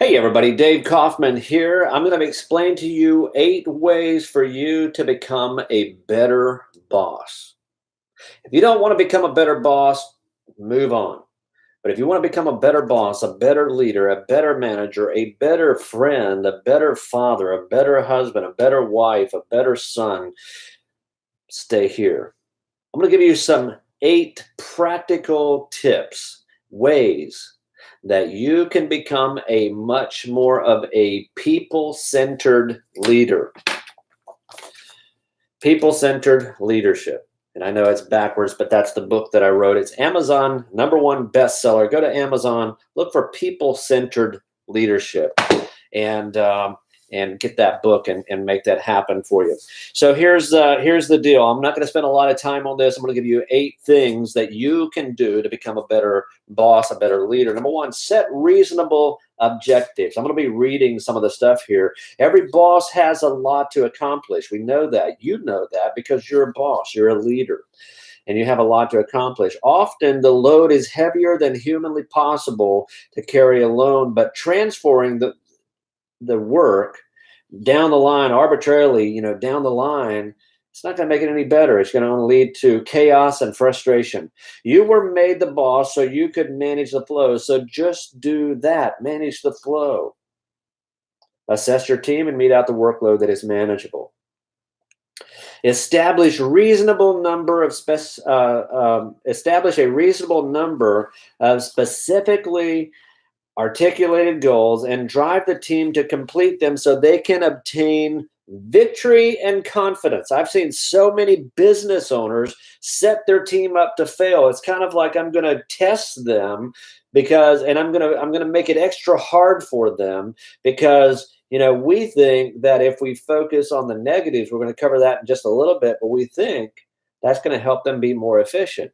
Hey everybody, Dave Kaufman here. I'm going to explain to you 8 ways for you to become a better boss. If you don't want to become a better boss, move on. But if you want to become a better boss, a better leader, a better manager, a better friend, a better father, a better husband, a better wife, a better son, stay here. I'm going to give you some 8 practical tips, ways that you can become a much more of a people-centered leader. People-centered leadership. And I know it's backwards, but that's the book that I wrote. It's Amazon #1 bestseller. Go to Amazon, look for people-centered leadership, and get that book and make that happen for you. So here's the deal. I'm not going to spend a lot of time on this. I'm going to give you 8 things that you can do to become a better boss, a better leader. Number 1, set reasonable objectives. I'm going to be reading some of the stuff here. Every boss has a lot to accomplish. We know that. You know that because you're a boss, you're a leader, and you have a lot to accomplish. Often the load is heavier than humanly possible to carry alone, but transferring the work down the line arbitrarily, down the line, it's not going to make it any better. It's going to only lead to chaos and frustration. You were made the boss so you could manage the flow. So just do that. Manage the flow. Assess your team and meet out the workload that is manageable. Establish a reasonable number of specifically articulated goals and drive the team to complete them so they can obtain victory and confidence. I've seen so many business owners set their team up to fail. It's kind of like, I'm going to test them and I'm going to make it extra hard for them because we think that if we focus on the negatives, we're going to cover that in just a little bit, but we think that's going to help them be more efficient.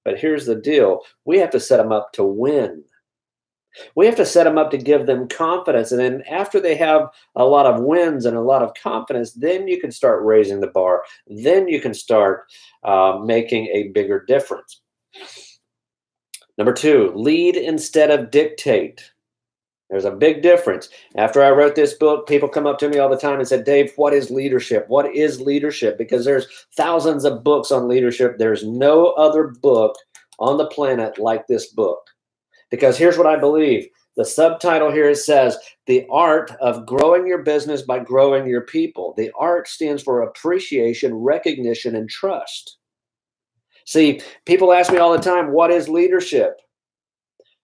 But here's the deal. We have to set them up to win. We have to set them up to give them confidence. And then after they have a lot of wins and a lot of confidence, then you can start raising the bar. Then you can start making a bigger difference. Number 2, lead instead of dictate. There's a big difference. After I wrote this book, people come up to me all the time and said, Dave, what is leadership? What is leadership? Because there's thousands of books on leadership. There's no other book on the planet like this book. Because here's what I believe. The subtitle here says, The Art of Growing Your Business by Growing Your People. The art stands for appreciation, recognition, and trust. See, people ask me all the time, what is leadership?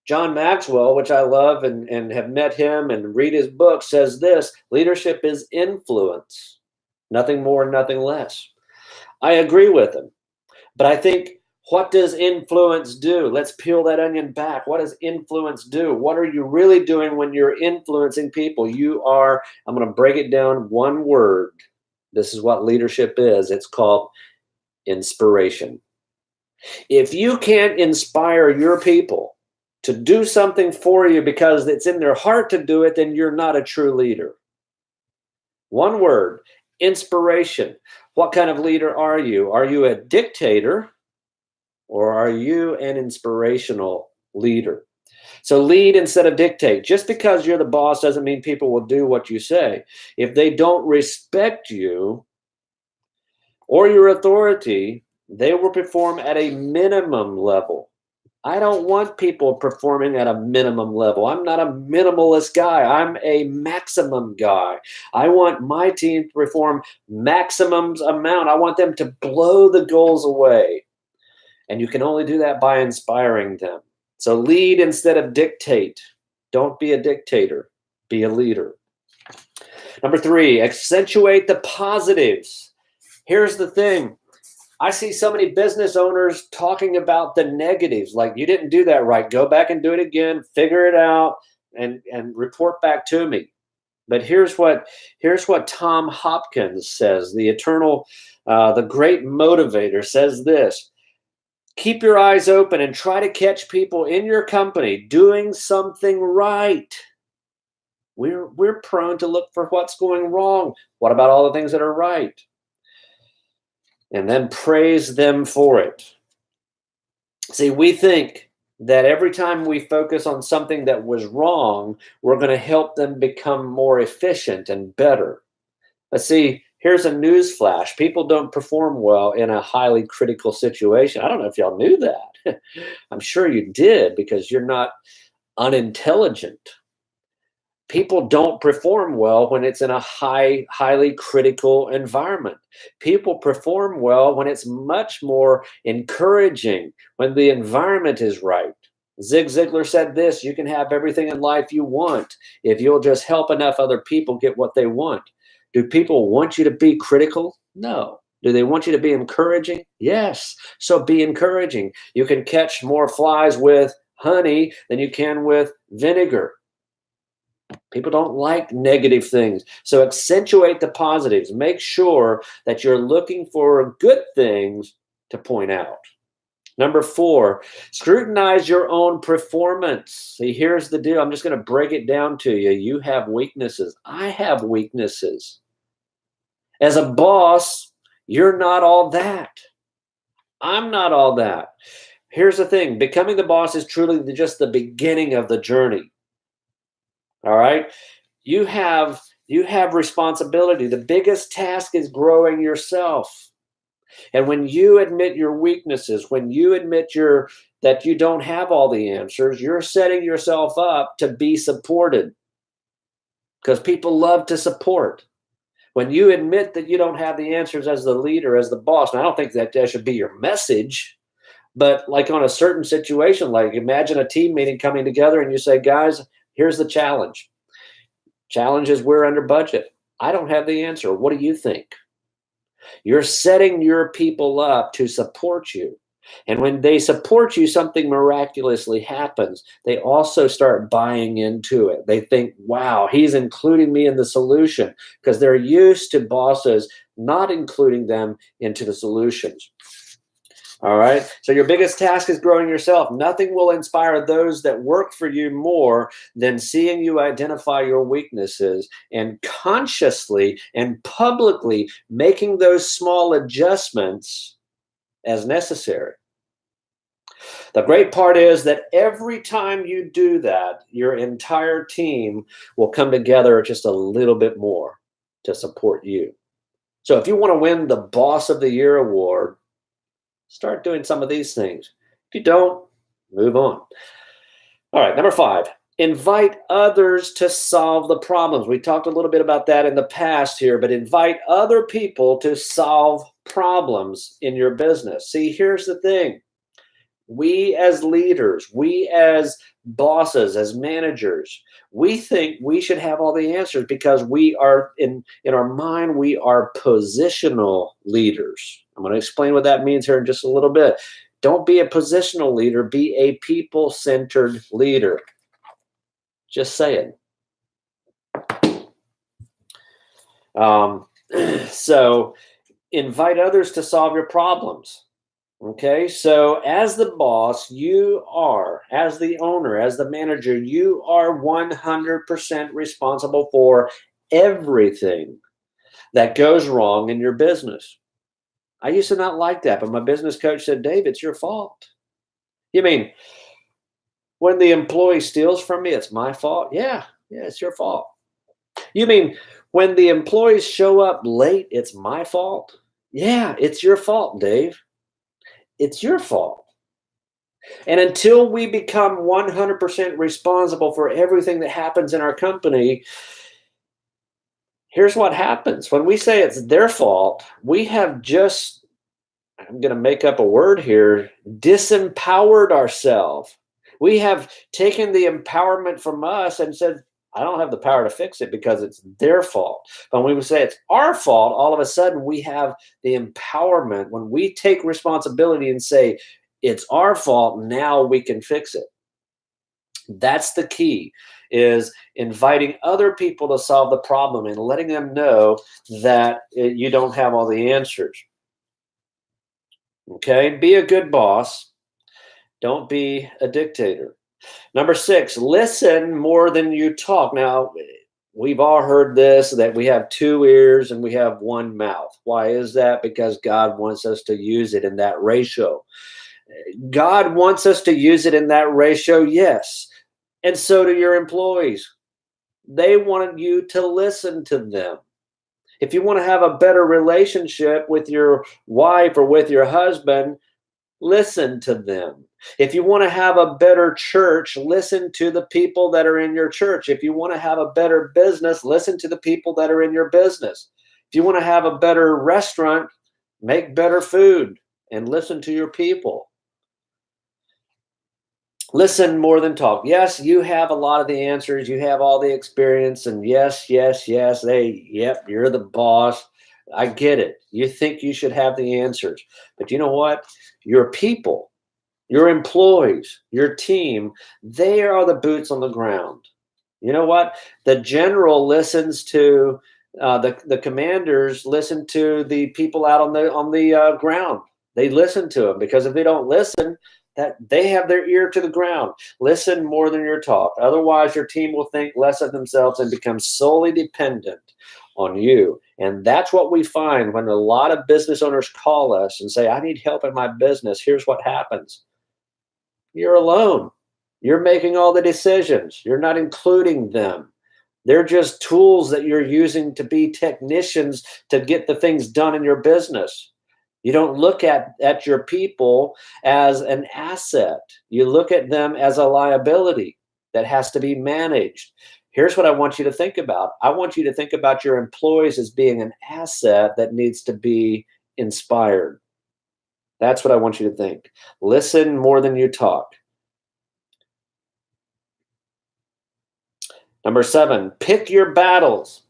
John Maxwell, which I love and have met him and read his book, says this: leadership is influence. Nothing more, nothing less. I agree with him. But I think, what does influence do? Let's peel that onion back. What does influence do? What are you really doing when you're influencing people? I'm going to break it down one word. This is what leadership is. It's called inspiration. If you can't inspire your people to do something for you because it's in their heart to do it, then you're not a true leader. One word, inspiration. What kind of leader are you? Are you a dictator? Or are you an inspirational leader? So lead instead of dictate. Just because you're the boss doesn't mean people will do what you say. If they don't respect you or your authority, they will perform at a minimum level. I don't want people performing at a minimum level. I'm not a minimalist guy. I'm a maximum guy. I want my team to perform maximum amount. I want them to blow the goals away. And you can only do that by inspiring them. So lead instead of dictate. Don't be a dictator. Be a leader. Number 3, accentuate the positives. Here's the thing. I see so many business owners talking about the negatives. Like, you didn't do that right. Go back and do it again. Figure it out and report back to me. But here's what Tom Hopkins says. The great motivator says this: keep your eyes open and try to catch people in your company doing something right. We're prone to look for what's going wrong. What about all the things that are right? And then praise them for it. See, we think that every time we focus on something that was wrong, we're going to help them become more efficient and better. Let's see, here's a news flash. People don't perform well in a highly critical situation. I don't know if y'all knew that. I'm sure you did because you're not unintelligent. People don't perform well when it's in a highly critical environment. People perform well when it's much more encouraging, when the environment is right. Zig Ziglar said this: you can have everything in life you want if you'll just help enough other people get what they want. Do people want you to be critical? No. Do they want you to be encouraging? Yes. So be encouraging. You can catch more flies with honey than you can with vinegar. People don't like negative things. So accentuate the positives. Make sure that you're looking for good things to point out. Number 4, scrutinize your own performance. See, here's the deal. I'm just going to break it down to you. You have weaknesses. I have weaknesses. As a boss, you're not all that. I'm not all that. Here's the thing. Becoming the boss is truly just the beginning of the journey. All right? You have responsibility. The biggest task is growing yourself. And when you admit your weaknesses, when you admit that you don't have all the answers, you're setting yourself up to be supported, because people love to support. When you admit that you don't have the answers as the leader, as the boss, and I don't think that should be your message, but like on a certain situation, like imagine a team meeting coming together and you say, guys, here's the challenge. Challenge is we're under budget. I don't have the answer. What do you think? You're setting your people up to support you. And when they support you, something miraculously happens. They also start buying into it. They think, wow, he's including me in the solution, because they're used to bosses not including them into the solutions. All right. So your biggest task is growing yourself. Nothing will inspire those that work for you more than seeing you identify your weaknesses and consciously and publicly making those small adjustments as necessary. The great part is that every time you do that, your entire team will come together just a little bit more to support you. So if you want to win the Boss of the Year award, start doing some of these things. If you don't, move on. All right, number 5, invite others to solve the problems. We talked a little bit about that in the past here, but invite other people to solve problems in your business. See, here's the thing. We as leaders, we as bosses, as managers, we think we should have all the answers because we are, in our mind, we are positional leaders. I'm going to explain what that means here in just a little bit. Don't be a positional leader, be a people-centered leader. Just saying. So invite others to solve your problems. Okay, so as the boss, you are, as the owner, as the manager, you are 100% responsible for everything that goes wrong in your business. I used to not like that, but my business coach said, Dave, it's your fault. You mean, when the employee steals from me, it's my fault? Yeah, it's your fault. You mean, when the employees show up late, it's my fault? Yeah, it's your fault, Dave. It's your fault. And until we become 100% responsible for everything that happens in our company, here's what happens. When we say it's their fault, we have just, I'm going to make up a word here, disempowered ourselves. We have taken the empowerment from us and said, I don't have the power to fix it because it's their fault. But when we say it's our fault, all of a sudden we have the empowerment. When we take responsibility and say, it's our fault, now we can fix it. That's the key, is inviting other people to solve the problem and letting them know that you don't have all the answers. Okay, be a good boss. Don't be a dictator. Number 6, listen more than you talk. Now, we've all heard this, that we have 2 ears and we have 1 mouth. Why is that? Because God wants us to use it in that ratio. God wants us to use it in that ratio, yes. And so do your employees. They want you to listen to them. If you want to have a better relationship with your wife or with your husband, listen to them. If you want to have a better church, listen to the people that are in your church. If you want to have a better business, listen to the people that are in your business. If you want to have a better restaurant, make better food and listen to your people. Listen more than talk. Yes, you have a lot of the answers. You have all the experience. And yes, yes, yes. Yep, you're the boss. I get it. You think you should have the answers. But you know what? Your people, your employees, your team, they are the boots on the ground. You know what? The general listens to the commanders listen to the people out on the ground. They listen to them, because if they don't listen, that they have their ear to the ground. Listen more than your talk. Otherwise, your team will think less of themselves and become solely dependent on you. And that's what we find when a lot of business owners call us and say, I need help in my business. Here's what happens. You're alone. You're making all the decisions. You're not including them. They're just tools that you're using to be technicians to get the things done in your business. You don't look at your people as an asset. You look at them as a liability that has to be managed. Here's what I want you to think about. I want you to think about your employees as being an asset that needs to be inspired. That's what I want you to think. Listen more than you talk. Number 7, pick your battles.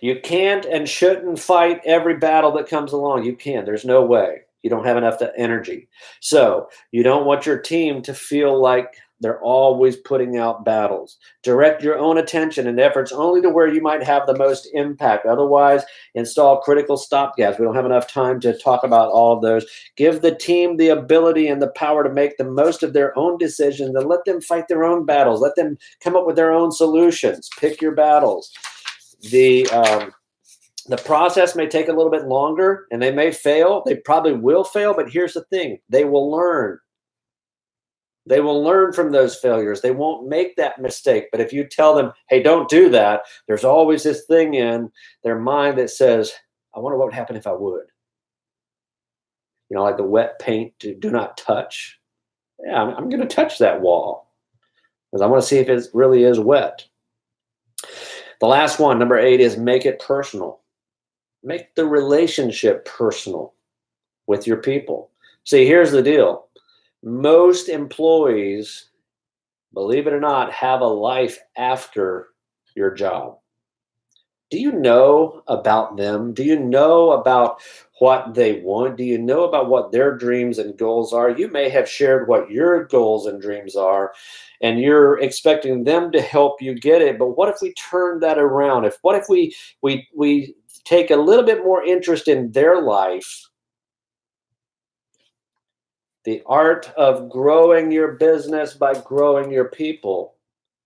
You can't and shouldn't fight every battle that comes along. You can't. There's no way. You don't have enough energy. So you don't want your team to feel like they're always putting out battles. Direct your own attention and efforts only to where you might have the most impact. Otherwise, install critical stopgaps. We don't have enough time to talk about all of those. Give the team the ability and the power to make the most of their own decisions, and let them fight their own battles. Let them come up with their own solutions. Pick your battles. The process may take a little bit longer, and they may fail. They probably will fail, but here's the thing. They will learn. They will learn from those failures. They won't make that mistake. But if you tell them, hey, don't do that, there's always this thing in their mind that says, I wonder what would happen if I would. You know, like the wet paint, do not touch. Yeah, I'm going to touch that wall because I want to see if it really is wet. The last one, number 8, is make it personal. Make the relationship personal with your people. See, here's the deal. Most employees, believe it or not, have a life after your job. Do you know about them? Do you know about what they want? Do you know about what their dreams and goals are? You may have shared what your goals and dreams are, and you're expecting them to help you get it. But what if we turn that around? What if we take a little bit more interest in their life? The art of growing your business by growing your people.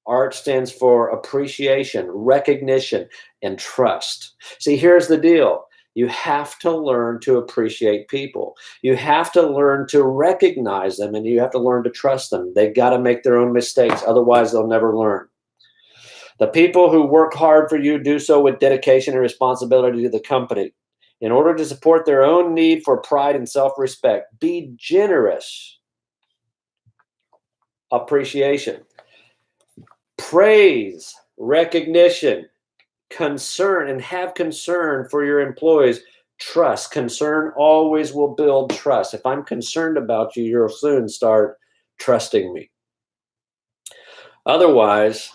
ART stands for appreciation, recognition, and trust. See, here's the deal. You have to learn to appreciate people. You have to learn to recognize them, and you have to learn to trust them. They've got to make their own mistakes. Otherwise, they'll never learn. The people who work hard for you do so with dedication and responsibility to the company. In order to support their own need for pride and self-respect, be generous. Appreciation. Praise, recognition, concern, and have concern for your employees. Trust. Concern always will build trust. If I'm concerned about you, you'll soon start trusting me. Otherwise,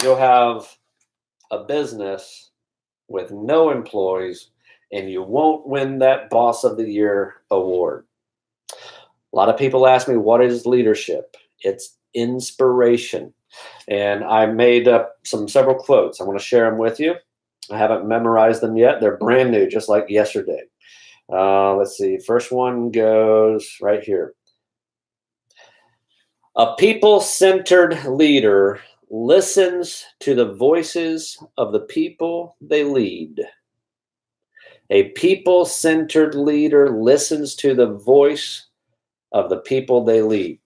you'll have a business with no employees, and you won't win that Boss of the Year award. A lot of people ask me, what is leadership? It's inspiration. And I made up several quotes. I want to share them with you. I haven't memorized them yet. They're brand new, just like yesterday. Let's see. First one goes right here. A people-centered leader listens to the voices of the people they lead. A people-centered leader listens to the voice of the people they lead.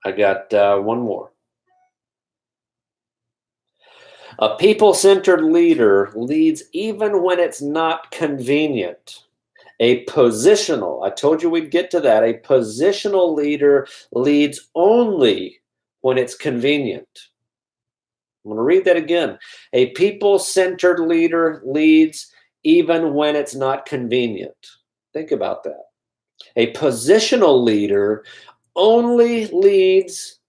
I got one more. A people-centered leader leads even when it's not convenient. A positional, I told you we'd get to that. A positional leader leads only when it's convenient. I'm going to read that again. A people-centered leader leads even when it's not convenient. Think about that. A positional leader only leads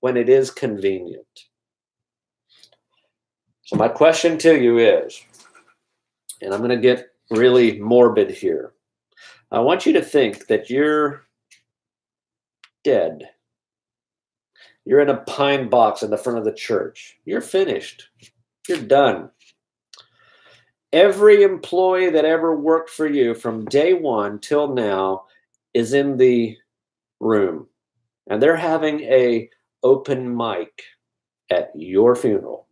when it is convenient. So my question to you is, and I'm going to get really morbid here. I want you to think that you're dead. You're in a pine box in the front of the church. You're finished. You're done. Every employee that ever worked for you from day one till now is in the room, and they're having a open mic at your funeral.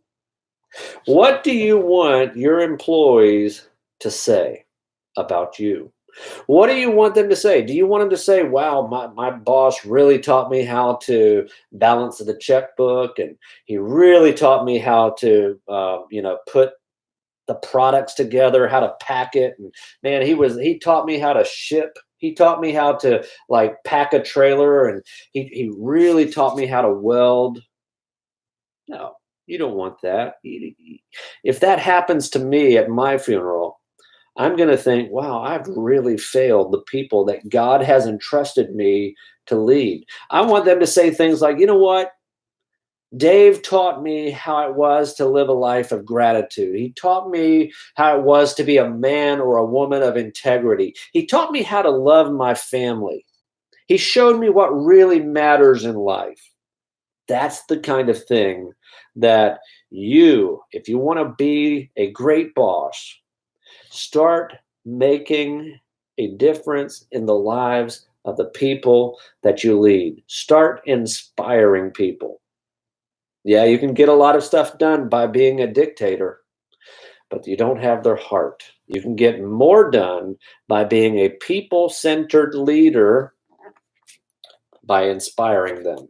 What do you want your employees to say about you? What do you want them to say? Do you want them to say, wow, my boss really taught me how to balance the checkbook, and he really taught me how to put the products together, how to pack it, and man, he taught me how to ship. He taught me how to like pack a trailer, and he really taught me how to weld. No, you don't want that. If that happens to me at my funeral, I'm going to think, wow, I've really failed the people that God has entrusted me to lead. I want them to say things like, you know what? Dave taught me how it was to live a life of gratitude. He taught me how it was to be a man or a woman of integrity. He taught me how to love my family. He showed me what really matters in life. That's the kind of thing that if you want to be a great boss, start making a difference in the lives of the people that you lead. Start inspiring people. Yeah, you can get a lot of stuff done by being a dictator, but you don't have their heart. You can get more done by being a people-centered leader by inspiring them.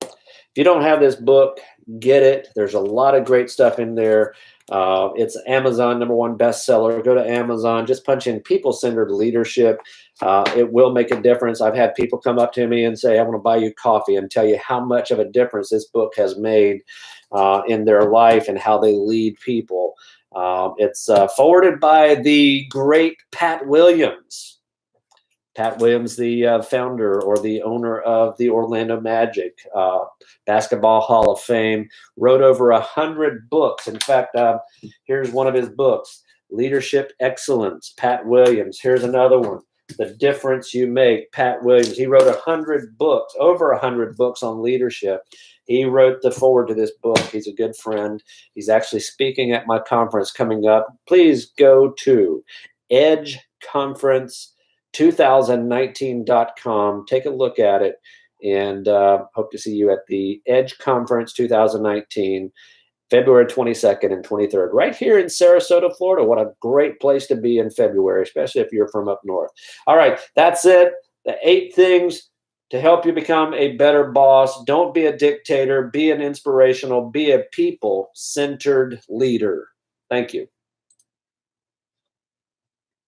If you don't have this book, get it. There's a lot of great stuff in there. It's Amazon #1 bestseller. Go to Amazon, just punch in people-centered leadership. It will make a difference. I've had people come up to me and say, I want to buy you coffee, and tell you how much of a difference this book has made in their life and how they lead people. It's forwarded by the great Pat Williams. Pat Williams, the founder or the owner of the Orlando Magic, Basketball Hall of Fame, wrote over 100 books. In fact, here's one of his books, Leadership Excellence, Pat Williams. Here's another one, The Difference You Make, Pat Williams. He wrote 100 books, over 100 books on leadership. He wrote the foreword to this book. He's a good friend. He's actually speaking at my conference coming up. Please go to Edge Conference 2019.com. Take a look at it, and hope to see you at the Edge Conference 2019, February 22nd and 23rd, right here in Sarasota, Florida. What a great place to be in February, especially if you're from up north. All right, that's it. The 8 things to help you become a better boss. Don't be a dictator. Be an inspirational. Be a people-centered leader. Thank you.